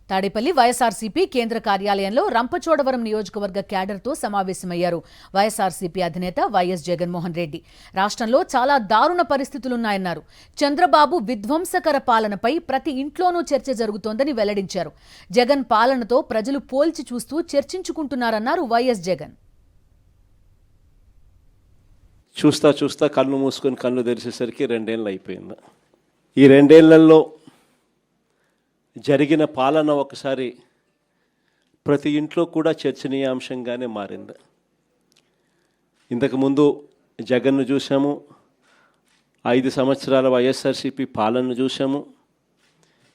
తాడేపల్లి వైఎస్ఆర్సీపీ కేంద్ర కార్యాలయంలో రంపచోడవరం నియోజకవర్గ క్యాడర్తో సమావేశమయ్యారు వైఎస్ఆర్సీపీ అధినేత వైఎస్ జగన్మోహన్ రెడ్డి. రాష్ట్రంలో చాలా దారుణ పరిస్థితులున్నాయన్నారు. చంద్రబాబు విధ్వంసకర పాలనపై ప్రతి ఇంట్లోనూ చర్చ జరుగుతోందని వెల్లడించారు. జగన్ పాలనతో ప్రజలు పోల్చి చూస్తూ చర్చించుకుంటున్నారన్నారు వైఎస్ జగన్. చూస్తా చూస్తా కళ్ళు మూసుకొని కళ్ళు తెరిచేసరికి 2 ఏళ్ళు అయిపోయింది. ఈ 2 ఏళ్లలో జరిగిన పాలన ఒకసారి ప్రతి ఇంట్లో కూడా చర్చనీయాంశంగానే మారింది. ఇంతకుముందు జగన్ను చూసాము, 5 సంవత్సరాల వైఎస్ఆర్సీపీ పాలనను చూసాము.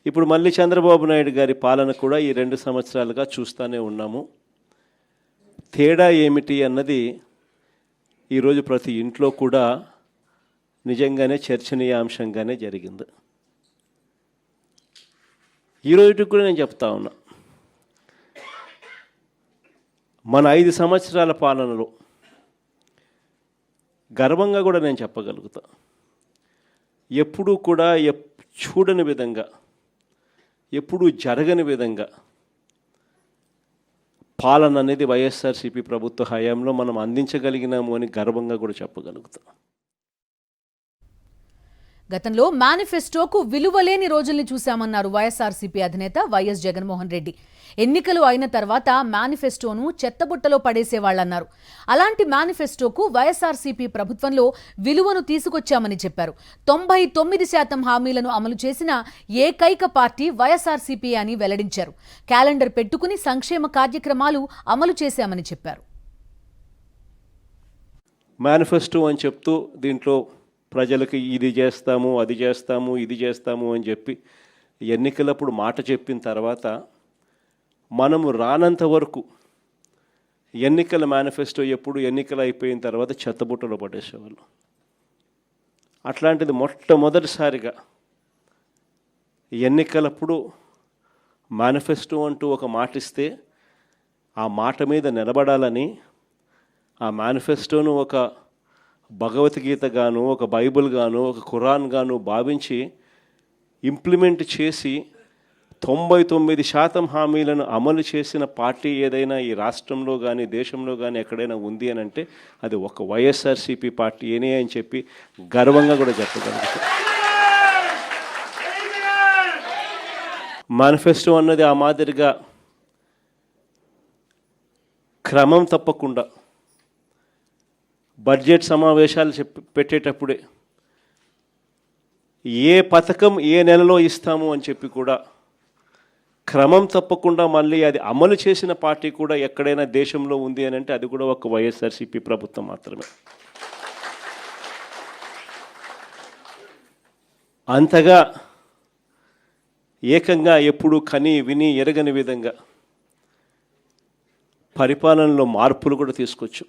ఇప్పుడు మళ్ళీ చంద్రబాబు నాయుడు గారి పాలన కూడా ఈ 2 సంవత్సరాలుగా చూస్తూనే ఉన్నాము. తేడా ఏమిటి అన్నది ఈరోజు ప్రతి ఇంట్లో కూడా నిజంగానే చర్చనీయాంశంగానే జరిగింది. ఈరోజుకి కూడా నేను చెప్తా ఉన్నా, మన 5 సంవత్సరాల పాలనలో గర్వంగా కూడా నేను చెప్పగలుగుతా, ఎప్పుడూ కూడా చూడని విధంగా, ఎప్పుడూ జరగని విధంగా పాలన అనేది వైఎస్ఆర్సీపీ ప్రభుత్వ హయాంలో మనం అందించగలిగినాము అని గర్వంగా కూడా చెప్పగలుగుతాం. గతంలో మేనిఫెస్టోకు విలువలేని రోజుల్ని చూశామన్నారు వైఎస్ఆర్సీపీ అధినేత వైఎస్ జగన్మోహన్ రెడ్డి. ఎన్నికలు అయిన తర్వాత మేనిఫెస్టోను చెత్తబుట్టలో పడేసేవాళ్లన్నారు. అలాంటి మేనిఫెస్టోకు వైఎస్ఆర్సీపీ ప్రభుత్వంలో విలువను తీసుకొచ్చామని చెప్పారు. 99% హామీలను అమలు చేసిన ఏకైక పార్టీ వైఎస్ఆర్సీపీ అని వెల్లడించారు. క్యాలెండర్ పెట్టుకుని సంక్షేమ కార్యక్రమాలు అమలు చేశామని చెప్పారు. మేనిఫెస్టో అని చెప్తూ దీంట్లో ప్రజలకు ఇది చేస్తాము, అది చేస్తాము, ఇది చేస్తాము అని చెప్పి ఎన్నికలప్పుడు మాట చెప్పిన తర్వాత మనము రానంత వరకు ఎన్నికల మేనిఫెస్టో ఎప్పుడు ఎన్నికలు అయిపోయిన తర్వాత చెత్తబుట్టలో పడేసేవాళ్ళు. అట్లాంటిది మొట్టమొదటిసారిగా ఎన్నికలప్పుడు మేనిఫెస్టో అంటూ ఒక మాట ఇస్తే ఆ మాట మీద నిలబడాలని, ఆ మేనిఫెస్టోను ఒక భగవద్గీత గాను, ఒక బైబిల్ గాను, ఒక ఖురాన్ గాను భావించి ఇంప్లిమెంట్ చేసి 99% హామీలను అమలు చేసిన పార్టీ ఏదైనా ఈ రాష్ట్రంలో కానీ దేశంలో కానీ ఎక్కడైనా ఉంది అని అంటే అది ఒక వైఎస్ఆర్సీపీ పార్టీ ఏనే అని చెప్పి గర్వంగా కూడా చెప్పగలుగుతాం. మేనిఫెస్టో అన్నది ఆ మాదిరిగా క్రమం తప్పకుండా బడ్జెట్ సమావేశాలు పెట్టేటప్పుడే ఏ పథకం ఏ నెలలో ఇస్తాము అని చెప్పి కూడా క్రమం తప్పకుండా మళ్ళీ అది అమలు చేసిన పార్టీ కూడా ఎక్కడైనా దేశంలో ఉంది అని అంటే అది కూడా ఒక వైఎస్ఆర్సీపీ ప్రభుత్వం మాత్రమే. అంతగా ఏకంగా ఎప్పుడు కని విని ఎరగని విధంగా పరిపాలనలో మార్పులు కూడా తీసుకొచ్చు.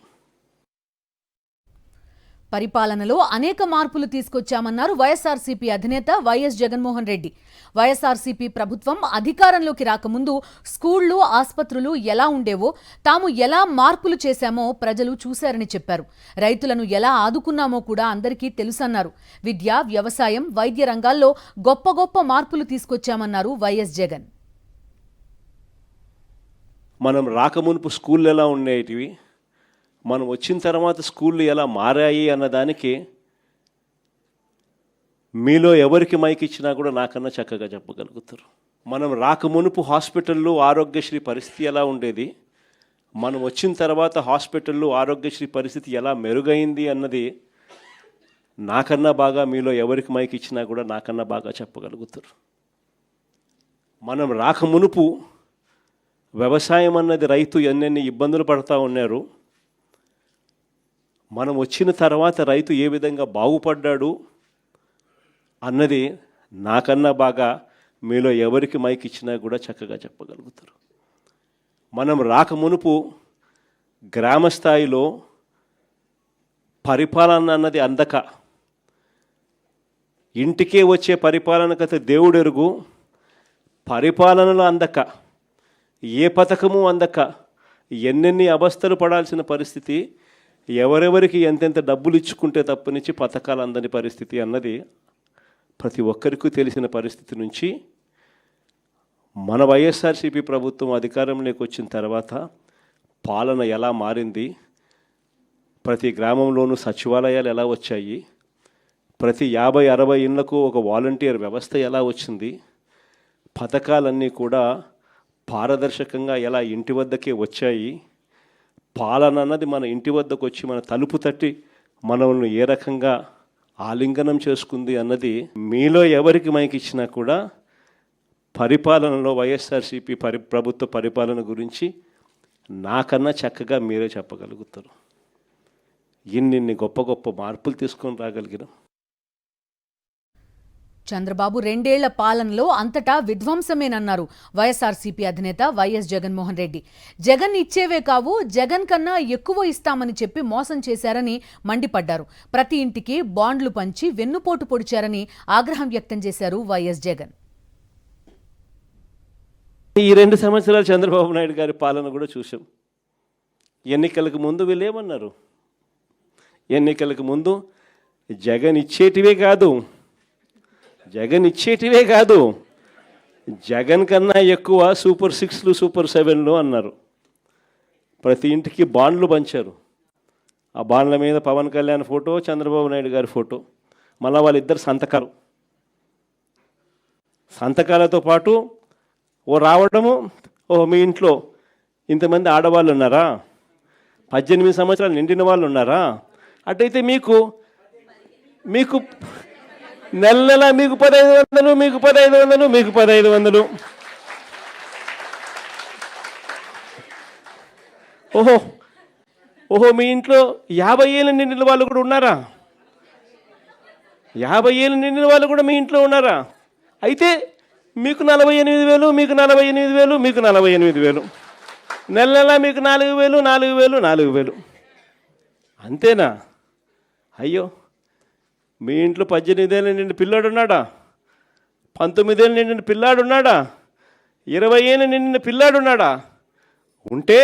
పరిపాలనలో అనేక మార్పులు తీసుకొచ్చామన్నారు వైఎస్ఆర్సీపీ అధినేత వైఎస్ జగన్మోహన్ రెడ్డి. వైఎస్ఆర్సీపీ ప్రభుత్వం అధికారంలోకి రాకముందు స్కూళ్లు, ఆస్పత్రులు ఎలా ఉండేవో, తాము ఎలా మార్పులు చేశామో ప్రజలు చూశారని చెప్పారు. రైతులను ఎలా ఆదుకున్నామో కూడా అందరికీ తెలుసన్నారు. విద్య, వ్యవసాయం, వైద్య రంగాల్లో గొప్ప గొప్ప మార్పులు తీసుకొచ్చామన్నారు వైఎస్ జగన్. మనం రాకమునుపు స్కూళ్ళు ఎలా ఉండేటివి, మనం వచ్చిన తర్వాత స్కూళ్ళు ఎలా మారాయి అన్నదానికి మీలో ఎవరికి మైక్ ఇచ్చినా కూడా నాకన్నా చక్కగా చెప్పగలుగుతారు. మనం రాకమునుపు హాస్పిటల్లో ఆరోగ్యశ్రీ పరిస్థితి ఎలా ఉండేది, మనం వచ్చిన తర్వాత హాస్పిటల్లో ఆరోగ్యశ్రీ పరిస్థితి ఎలా మెరుగైంది అన్నది నాకన్నా బాగా మీలో ఎవరికి మైక్ ఇచ్చినా కూడా నాకన్నా బాగా చెప్పగలుగుతారు. మనం రాకమునుపు వ్యవసాయం అన్నది రైతు ఎన్నెన్ని ఇబ్బందులు పడుతూ ఉన్నారు, మనం వచ్చిన తర్వాత రైతు ఏ విధంగా బాగుపడ్డాడు అన్నది నాకన్నా బాగా మీలో ఎవరికి మైక్ ఇచ్చినా కూడా చక్కగా చెప్పగలుగుతారు. మనం రాకమునుపు గ్రామ స్థాయిలో పరిపాలన అన్నది అందక, ఇంటికే వచ్చే పరిపాలన కథ దేవుడెరుగు, పరిపాలనలో అందక, ఏ పథకము అందక ఎన్నెన్ని అవస్థలు పడాల్సిన పరిస్థితి, ఎవరెవరికి ఎంతెంత డబ్బులు ఇచ్చుకుంటే తప్పనిచ్చి పథకాలు అందని పరిస్థితి అన్నది ప్రతి ఒక్కరికి తెలిసిన పరిస్థితి నుంచి మన వైఎస్ఆర్సీపీ ప్రభుత్వం అధికారంలోకి వచ్చిన తర్వాత పాలన ఎలా మారింది, ప్రతి గ్రామంలోనూ సచివాలయాలు ఎలా వచ్చాయి, ప్రతి 50-60 ఇళ్లకు ఒక వాలంటీర్ వ్యవస్థ ఎలా వచ్చింది, పథకాలన్నీ కూడా పారదర్శకంగా ఎలా ఇంటి వద్దకే వచ్చాయి, పాలన అన్నది మన ఇంటి వద్దకు వచ్చి మన తలుపు తట్టి మనల్ని ఏ రకంగా ఆలింగనం చేసుకుంది అన్నది మీలో ఎవరికి మైక్ ఇచ్చినా కూడా పరిపాలనలో వైఎస్ఆర్సీపీ ప్రభుత్వ పరిపాలన గురించి నాకన్నా చక్కగా మీరే చెప్పగలుగుతారు. ఇన్ని గొప్ప గొప్ప మార్పులు తీసుకొని రాగలిగినాం. చంద్రబాబు 2 ఏళ్ల పాలనలో అంతటా విధ్వంసమేనన్నారు వైఎస్ఆర్సీపీ అధినేత వైఎస్ జగన్మోహన్ రెడ్డి. జగన్ ఇచ్చేవే కావు, జగన్ కన్నా ఎక్కువ ఇస్తామని చెప్పి మోసం చేశారని మండిపడ్డారు. ప్రతి ఇంటికి బాండ్లు పంచి వెన్నుపోటు పొడిచారని ఆగ్రహం వ్యక్తం చేశారు వైఎస్ జగన్. ఈ 2 సంవత్సరాలు చంద్రబాబు నాయుడు గారి పాలన కూడా చూసాం. ఎన్నికలకు ముందు వీళ్ళు ఏమన్నారు? ఎన్నికలకు ముందు జగన్ ఇచ్చేటివే కాదు, జగన్ కన్నా ఎక్కువ సూపర్ 6లు సూపర్ 7లు అన్నారు. ప్రతి ఇంటికి బాండ్లు పంచారు. ఆ బాండ్ల మీద పవన్ కళ్యాణ్ ఫోటో, చంద్రబాబు నాయుడు గారి ఫోటో, మళ్ళీ వాళ్ళిద్దరు సంతకాలతో పాటు రావడము, మీ ఇంట్లో ఇంతమంది ఆడవాళ్ళు ఉన్నారా, 18 సంవత్సరాలు నిండిన వాళ్ళు ఉన్నారా, అటైతే మీకు నెల మీకు 1500, మీకు 1500, మీకు 1500. ఓహో మీ ఇంట్లో 50 ఏళ్ళు నిండిన వాళ్ళు కూడా ఉన్నారా? 50 ఏళ్ళు నిండిన వాళ్ళు కూడా మీ ఇంట్లో ఉన్నారా? అయితే మీకు 48,000, మీకు 48,000, మీకు 48,000, నెల మీకు 4,000. అంతేనా? అయ్యో, మీ ఇంట్లో 18 ఏళ్ళు నిండిన పిల్లాడు ఉన్నాడా, 19 ఏళ్ళు నిండిన పిల్లాడు ఉన్నాడా, 20 ఏళ్ళు నిండిన పిల్లాడు ఉన్నాడా? ఉంటే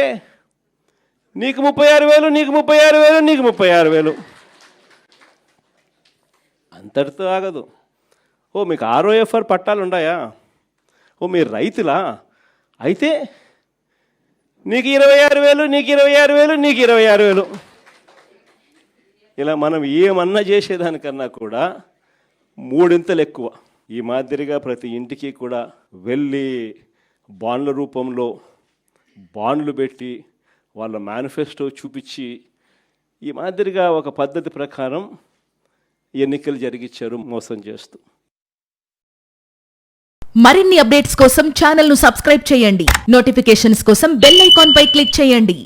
నీకు 36,000, నీకు 36,000, నీకు 36,000. అంతటితో ఆగదు. మీకు ROFR పట్టాలు ఉన్నాయా? మీరు రైతులా? అయితే నీకు 26,000, నీకు 26,000, నీకు 26,000. ఇలా మనం ఏమన్నా చేసేదానికన్నా కూడా 3 ఎక్కువ. ఈ మాదిరిగా ప్రతి ఇంటికి కూడా వెళ్ళి బాండ్ల రూపంలో బాండ్లు పెట్టి వాళ్ళ మేనిఫెస్టో చూపించి ఈ మాదిరిగా ఒక పద్ధతి ప్రకారం ఎన్నికలు జరిగించారు మోసం చేస్తూ. మరిన్ని అప్డేట్స్ కోసం ఛానల్ ను సబ్స్క్రైబ్ చేయండి. నోటిఫికేషన్స్ కోసం బెల్ ఐకాన్ పై క్లిక్ చేయండి.